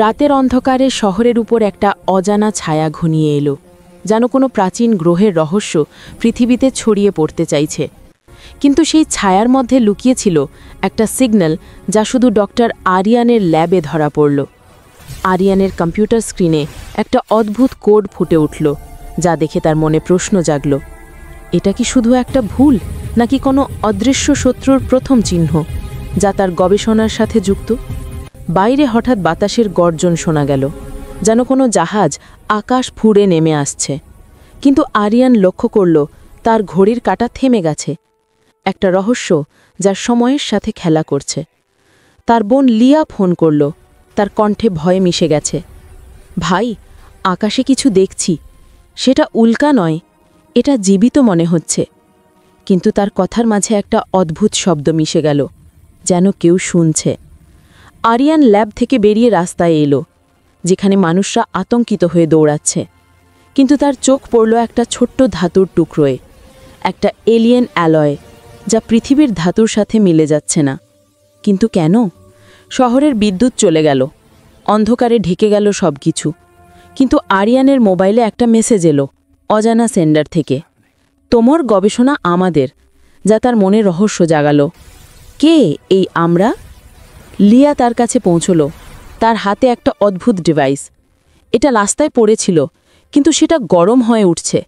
রাতের অন্ধকারে শহরের উপর একটা অজানা ছায়া ঘনিয়ে এলো, যেন কোনো প্রাচীন গ্রহের রহস্য পৃথিবীতে ছড়িয়ে পড়তে চাইছে। কিন্তু সেই ছায়ার মধ্যে লুকিয়েছিল একটা সিগন্যাল, যা শুধু ডক্টর আরিয়ানের ল্যাবে ধরা পড়ল। আরিয়ানের কম্পিউটার স্ক্রিনে একটা অদ্ভুত কোড ফুটে উঠল, যা দেখে তার মনে প্রশ্ন জাগল। এটা কি শুধু একটা ভুল, নাকি কোনো অদৃশ্য শত্রুর প্রথম চিহ্ন, যা তার গবেষণার সাথে যুক্ত? বাইরে হঠাৎ বাতাসের গর্জন শোনা গেল, যেন কোনো জাহাজ আকাশ ফুঁড়ে নেমে আসছে। কিন্তু আরিয়ান লক্ষ্য করল তার ঘড়ির কাঁটা থেমে গেছে, একটা রহস্য যা সময়ের সাথে খেলা করছে। তার বোন লিয়া ফোন করল, তার কণ্ঠে ভয় মিশে গেছে। ভাই, আকাশে কিছু দেখছি, সেটা উল্কা নয়, এটা জীবিত মনে হচ্ছে। কিন্তু তার কথার মাঝে একটা অদ্ভুত শব্দ মিশে গেল, যেন কেউ শুনছে। আরিয়ান ল্যাব থেকে বেরিয়ে রাস্তায় এলো, যেখানে মানুষরা আতঙ্কিত হয়ে দৌড়াচ্ছে। কিন্তু তার চোখ পড়ল একটা ছোট্ট ধাতুর টুকরোয়, একটা এলিয়েন অ্যালয়, যা পৃথিবীর ধাতুর সাথে মিলে যাচ্ছে না। কিন্তু কেন? শহরের বিদ্যুৎ চলে গেল, অন্ধকারে ঢেকে গেল সব কিছু। কিন্তু আরিয়ানের মোবাইলে একটা মেসেজ এলো অজানা সেন্ডার থেকে, তোমার গবেষণা আমাদের, যা তার মনে রহস্য জাগালো। কে এই আমরা? লিয়া তার কাছে পৌঁছল, তার হাতে একটা অদ্ভুত ডিভাইস। এটা রাস্তায় পড়েছিল, কিন্তু সেটা গরম হয়ে উঠছে।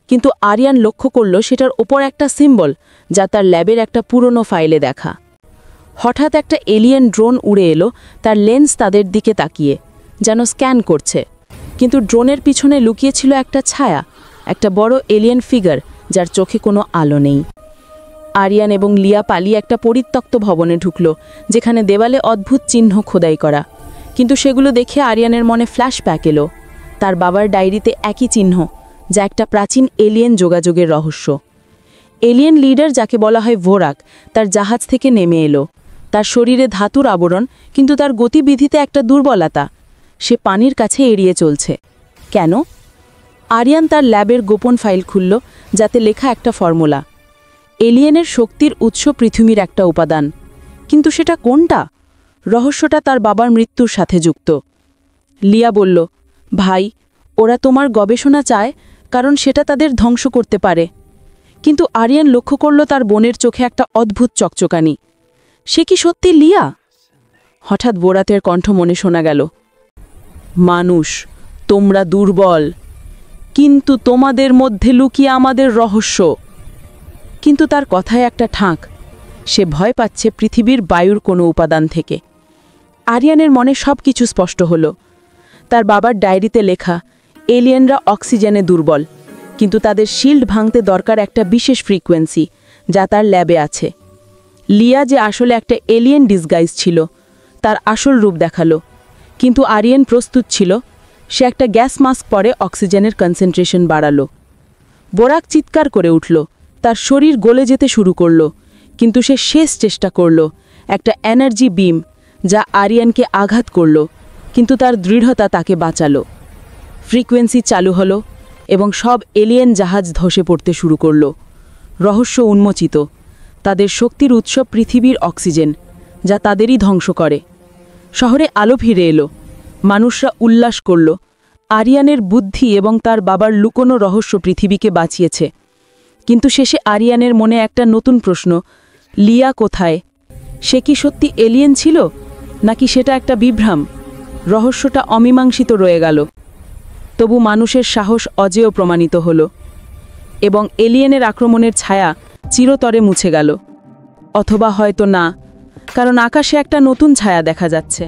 কিন্তু আরিয়ান লক্ষ্য করল সেটার ওপর একটা সিম্বল, যা তার ল্যাবের একটা পুরনো ফাইলে দেখা। হঠাৎ একটা এলিয়েন ড্রোন উড়ে এলো, তার লেন্স তাদের দিকে তাকিয়ে, যেন স্ক্যান করছে। কিন্তু ড্রোনের পিছনে লুকিয়েছিল একটা ছায়া, একটা বড় এলিয়েন ফিগার, যার চোখে কোনো আলো নেই। আরিয়ান এবং লিয়া পালিয়ে একটা পরিত্যক্ত ভবনে ঢুকল, যেখানে দেওয়ালে অদ্ভুত চিহ্ন খোদাই করা। কিন্তু সেগুলো দেখে আরিয়ানের মনে ফ্ল্যাশব্যাক এলো, তার বাবার ডায়েরিতে একই চিহ্ন, যা একটা প্রাচীন এলিয়েন যোগাযোগের রহস্য। এলিয়েন লিডার, যাকে বলা হয় ভোরাক, তার জাহাজ থেকে নেমে এলো। তার শরীরে ধাতুর আবরণ, কিন্তু তার গতিবিধিতে একটা দুর্বলতা। সে পানির কাছে এড়িয়ে চলছে। কেন? আরিয়ান তার ল্যাবের গোপন ফাইল খুলল, যাতে লেখা একটা ফর্মুলা। এলিয়েনের শক্তির উৎস পৃথিবীর একটা উপাদান, কিন্তু সেটা কোনটা? রহস্যটা তার বাবার মৃত্যুর সাথে যুক্ত। লিয়া বলল, ভাই, ওরা তোমার গবেষণা চায়, কারণ সেটা তাদের ধ্বংস করতে পারে। কিন্তু আরিয়ান লক্ষ্য করল তার বোনের চোখে একটা অদ্ভুত চকচকানি। সে কি সত্যি লিয়া? হঠাৎ বোরাতের কণ্ঠ মনে শোনা গেল, মানুষ, তোমরা দুর্বল, কিন্তু তোমাদের মধ্যে লুকিয়ে আমাদের রহস্য। কিন্তু তার কথায় একটা ঠাঁক, সে ভয় পাচ্ছে পৃথিবীর বায়ুর কোনো উপাদান থেকে। আরিয়ানের মনে সব কিছু স্পষ্ট হলো। তার বাবার ডায়েরিতে লেখা, এলিয়েনরা অক্সিজেনে দুর্বল, কিন্তু তাদের শিল্ড ভাঙতে দরকার একটা বিশেষ ফ্রিকোয়েন্সি, যা তার ল্যাবে আছে। লিয়া যে আসলে একটা এলিয়েন ডিসগাইজ ছিল, তার আসল রূপ দেখালো। কিন্তু আরিয়ান প্রস্তুত ছিল, সে একটা গ্যাস মাস্ক পরে অক্সিজেনের কনসেন্ট্রেশন বাড়ালো। বোরাক চিৎকার করে উঠল, তার শরীর গলে যেতে শুরু করল। কিন্তু সে শেষ চেষ্টা করল, একটা এনার্জি বিম, যা আরিয়ানকে আঘাত করল, কিন্তু তার দৃঢ়তা তাকে বাঁচালো। ফ্রিকোয়েন্সি চালু হলো, এবং সব এলিয়েন জাহাজ ধসে পড়তে শুরু করল। রহস্য উন্মোচিত, তাদের শক্তির উৎস পৃথিবীর অক্সিজেন, যা তাদেরই ধ্বংস করে। শহরে আলো ফিরে এলো, মানুষরা উল্লাস করল। আরিয়ানের বুদ্ধি এবং তার বাবার লুকোনো রহস্য পৃথিবীকে বাঁচিয়েছে। কিন্তু শেষে আরিয়ানের মনে একটা নতুন প্রশ্ন, লিয়া কোথায়? সে কি সত্যি এলিয়েন ছিল, নাকি সেটা একটা বিভ্রম? রহস্যটা অমীমাংসিত রয়ে গেল। তবু মানুষের সাহস অজেয় প্রমাণিত হল, এবং এলিয়েনের আক্রমণের ছায়া চিরতরে মুছে গেল। অথবা হয়তো না, কারণ আকাশে একটা নতুন ছায়া দেখা যাচ্ছে।